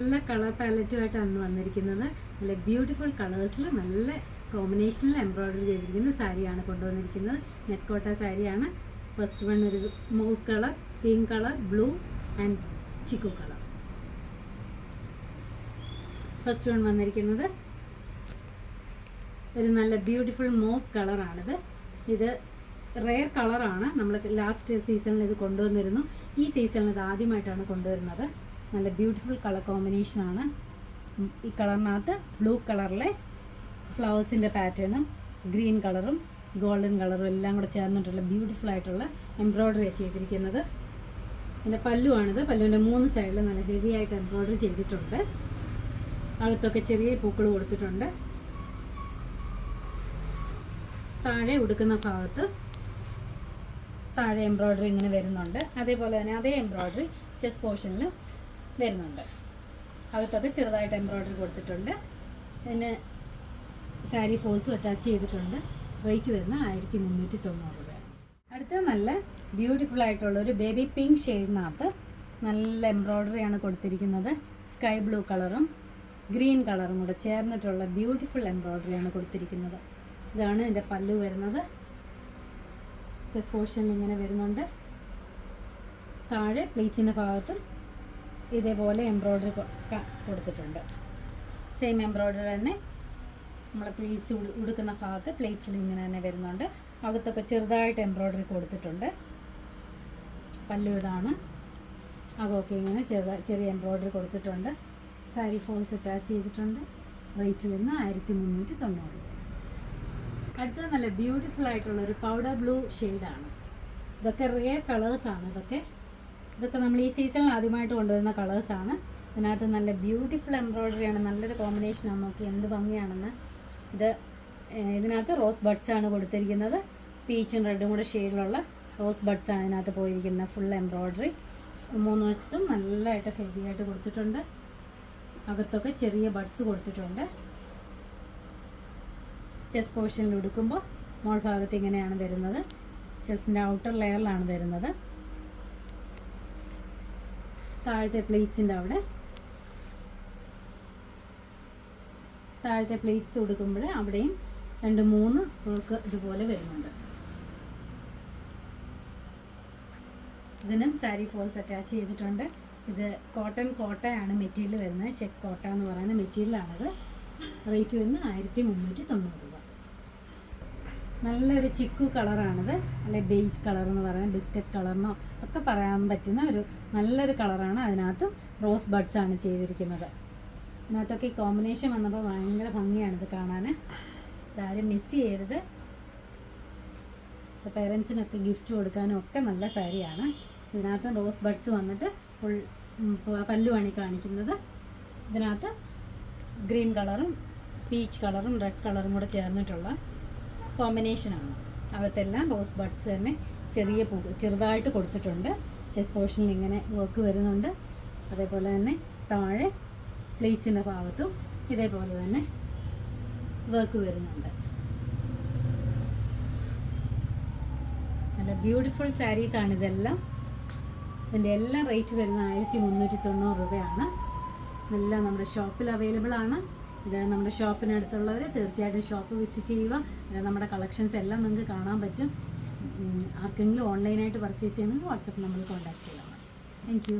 നല്ല കളർ പാലറ്റുമായിട്ടാണ് വന്നിരിക്കുന്നത്. നല്ല ബ്യൂട്ടിഫുൾ കളേഴ്സിൽ നല്ല കോമ്പിനേഷനിൽ എംബ്രോയിഡറി ചെയ്തിരിക്കുന്ന സാരിയാണ് കൊണ്ടുവന്നിരിക്കുന്നത്. നെറ്റ് കോട്ട സാരിയാണ്. ഫസ്റ്റ് വൺ ഒരു mauve colour, pink colour, blue and chikoo colour. First one വന്നിരിക്കുന്നത് ഒരു നല്ല ബ്യൂട്ടിഫുൾ മൂവ് കളറാണിത്. ഇത് റെയർ കളറാണ്. നമ്മൾ ലാസ്റ്റ് സീസണിൽ ഇത് കൊണ്ടുവന്നിരുന്നു. ഈ സീസണിൽ ഇത് ആദ്യമായിട്ടാണ് കൊണ്ടുവരുന്നത്. നല്ല ബ്യൂട്ടിഫുൾ കളർ കോമ്പിനേഷനാണ്. ഈ കളറിനകത്ത് ബ്ലൂ കളറിലെ ഫ്ലവേഴ്സിൻ്റെ പാറ്റേണും ഗ്രീൻ കളറും ഗോൾഡൻ കളറും എല്ലാം കൂടെ ചേർന്നിട്ടുള്ള ബ്യൂട്ടിഫുൾ ആയിട്ടുള്ള എംബ്രോയ്ഡറി ചെയ്തിരിക്കുന്നത്. ഇതിൻ്റെ പല്ലുവാണിത്. പല്ലുവിൻ്റെ 3 സൈഡിൽ നല്ല ഹെവി ആയിട്ട് എംബ്രോയ്ഡറി ചെയ്തിട്ടുണ്ട്. അകത്തൊക്കെ ചെറിയ പൂക്കൾ കൊടുത്തിട്ടുണ്ട്. താഴെ ഉടുക്കുന്ന ഭാഗത്ത് താഴെ എംബ്രോയ്ഡറി ഇങ്ങനെ വരുന്നുണ്ട്. അതേപോലെ തന്നെ അതേ എംബ്രോയ്ഡറി ചെസ്റ്റ് പോർഷനിൽ വരുന്നുണ്ട്. അകത്തൊക്കെ ചെറുതായിട്ട് എംബ്രോയ്ഡറി കൊടുത്തിട്ടുണ്ട്. ഇതിന് സാരി ഫോൾസും അറ്റാച്ച് ചെയ്തിട്ടുണ്ട്. റേറ്റ് വരുന്ന 1390 രൂപ. അടുത്ത നല്ല ബ്യൂട്ടിഫുൾ ആയിട്ടുള്ള ഒരു ബേബി പിങ്ക് ഷെയ്ഡിനകത്ത് നല്ല എംബ്രോയ്ഡറിയാണ് കൊടുത്തിരിക്കുന്നത്. സ്കൈ ബ്ലൂ കളറും ഗ്രീൻ കളറും കൂടെ ചേർന്നിട്ടുള്ള ബ്യൂട്ടിഫുൾ എംബ്രോയ്ഡറിയാണ് കൊടുത്തിരിക്കുന്നത്. ഇതാണ് ഇതിൻ്റെ പല്ലു വരുന്നത്. ചെസ്റ്റ് പോർഷനിൽ ഇങ്ങനെ വരുന്നുണ്ട്. താഴെ പ്ലീറ്റ്സിൻ്റെ ഭാഗത്തും ഇതേപോലെ എംബ്രോയ്ഡറി കൊടുത്തിട്ടുണ്ട്. സെയിം എംബ്രോയ്ഡറി തന്നെ നമ്മൾ പ്ലീറ്റ്സ് ഉടുക്കുന്ന ഭാഗത്ത് പ്ലേറ്റ്സിൽ ഇങ്ങനെ തന്നെ വരുന്നുണ്ട്. അകത്തൊക്കെ ചെറുതായിട്ട് എംബ്രോയ്ഡറി കൊടുത്തിട്ടുണ്ട്. പല്ലു ഇതാണ്. അകമൊക്കെ ഇങ്ങനെ ചെറിയ എംബ്രോയ്ഡറി കൊടുത്തിട്ടുണ്ട്. സാരി ഫോൾസ് അറ്റാച്ച് ചെയ്തിട്ടുണ്ട്. റേറ്റ് വരുന്ന 1390 രൂപ. അടുത്തത് നല്ല ബ്യൂട്ടിഫുൾ ആയിട്ടുള്ള ഒരു പൗഡർ ബ്ലൂ ഷെയ്ഡാണ്. ഇതൊക്കെ റിയർ കളേഴ്സാണ്. ഇതൊക്കെ നമ്മൾ ഈ സീസണിൽ ആദ്യമായിട്ട് കൊണ്ടുവരുന്ന കളേഴ്സാണ്. ഇതിനകത്ത് നല്ല ബ്യൂട്ടിഫുൾ എംബ്രോയ്ഡറിയാണ്. നല്ലൊരു കോമ്പിനേഷനാണ്. നോക്കി എന്ത് ഭംഗിയാണെന്ന്. ഇതിനകത്ത് റോസ് ബഡ്സാണ് കൊടുത്തിരിക്കുന്നത്. പീച്ചും റെഡും കൂടെ ഷെയ്ഡിലുള്ള റോസ് ബഡ്സാണ് ഇതിനകത്ത് പോയിരിക്കുന്നത്. ഫുൾ എംബ്രോയ്ഡറി 3 വശത്തും നല്ലതായിട്ട് ഹെവി ആയിട്ട് കൊടുത്തിട്ടുണ്ട്. അകത്തൊക്കെ ചെറിയ ബഡ്സ് കൊടുത്തിട്ടുണ്ട്. ചെസ്റ്റ് പോർഷനിൽ ഉടുക്കുമ്പോൾ മോൾ ഭാഗത്ത് ഇങ്ങനെയാണ് വരുന്നത്. ചെസ്റ്റിൻ്റെ ഔട്ടർ ലെയറിലാണ് വരുന്നത്. താഴത്തെ പ്ലീറ്റ്സിൻ്റെ അവിടെ താഴത്തെ പ്ലീറ്റ്സ് ഉടുക്കുമ്പോൾ അവിടെയും 2-3 വർക്ക് ഇതുപോലെ വരുന്നുണ്ട്. ഇതിനും സാരി ഫോൾസ് അറ്റാച്ച് ചെയ്തിട്ടുണ്ട്. ഇത് കോട്ടൺ കോട്ടയാണ് മെറ്റീരിയൽ വരുന്നത്. ചെക്ക് കോട്ട എന്ന് പറയുന്ന മെറ്റീരിയലാണിത്. റേറ്റ് വരുന്നത് 1390 രൂപ. നല്ലൊരു ചിക്കു കളറാണിത്. അല്ലെ ബേജ് കളർ എന്ന് പറയുന്നത്, ബിസ്ക്കറ്റ് കളറിനോ ഒക്കെ പറയാൻ പറ്റുന്ന ഒരു നല്ലൊരു കളറാണ്. അതിനകത്ത് റോസ് ബഡ്സാണ് ചെയ്തിരിക്കുന്നത്. ഇതിനകത്തൊക്കെ ഈ കോമ്പിനേഷൻ വന്നപ്പോൾ ഭയങ്കര ഭംഗിയാണിത് കാണാൻ. ഇതാരും മിസ് ചെയ്യരുത്. പേരൻസിനൊക്കെ ഗിഫ്റ്റ് കൊടുക്കാനും ഒക്കെ നല്ല സാരിയാണ്. ഇതിനകത്ത് റോസ് ബഡ്സ് വന്നിട്ട് ഫുൾ പല്ലുവാണ് ഈ കാണിക്കുന്നത്. ഇതിനകത്ത് ഗ്രീൻ കളറും പീച്ച് കളറും റെഡ് കളറും കൂടെ ചേർന്നിട്ടുള്ള കോമ്പിനേഷനാണ്. അകത്തെല്ലാം റോസ് ബഡ്സ് തന്നെ ചെറുതായിട്ട് കൊടുത്തിട്ടുണ്ട്. ചെസ്റ്റ് പോർഷനിൽ ഇങ്ങനെ വർക്ക് വരുന്നുണ്ട്. അതേപോലെ തന്നെ താഴെ പ്ലേറ്റ്സിൻ്റെ ഭാഗത്തും ഇതേപോലെ തന്നെ വർക്ക് വരുന്നുണ്ട്. നല്ല ബ്യൂട്ടിഫുൾ സാരീസാണ് ഇതെല്ലാം. ഇതിൻ്റെ എല്ലാം റേറ്റ് വരുന്ന 1390 രൂപയാണ്. ഇതെല്ലാം നമ്മുടെ ഷോപ്പിൽ അവൈലബിൾ ആണ്. ഇത് നമ്മുടെ ഷോപ്പിനടുത്തുള്ളവർ തീർച്ചയായിട്ടും ഷോപ്പ് വിസിറ്റ് ചെയ്യുക. നമ്മുടെ കളക്ഷൻസ് എല്ലാം നിങ്ങൾക്ക് കാണാൻ പറ്റും. ആർക്കെങ്കിലും ഓൺലൈനായിട്ട് പർച്ചേസ് ചെയ്യുന്നെങ്കിൽ വാട്സപ്പ് നമ്പറിൽ കോൺടാക്ട് ചെയ്യാം. Thank you.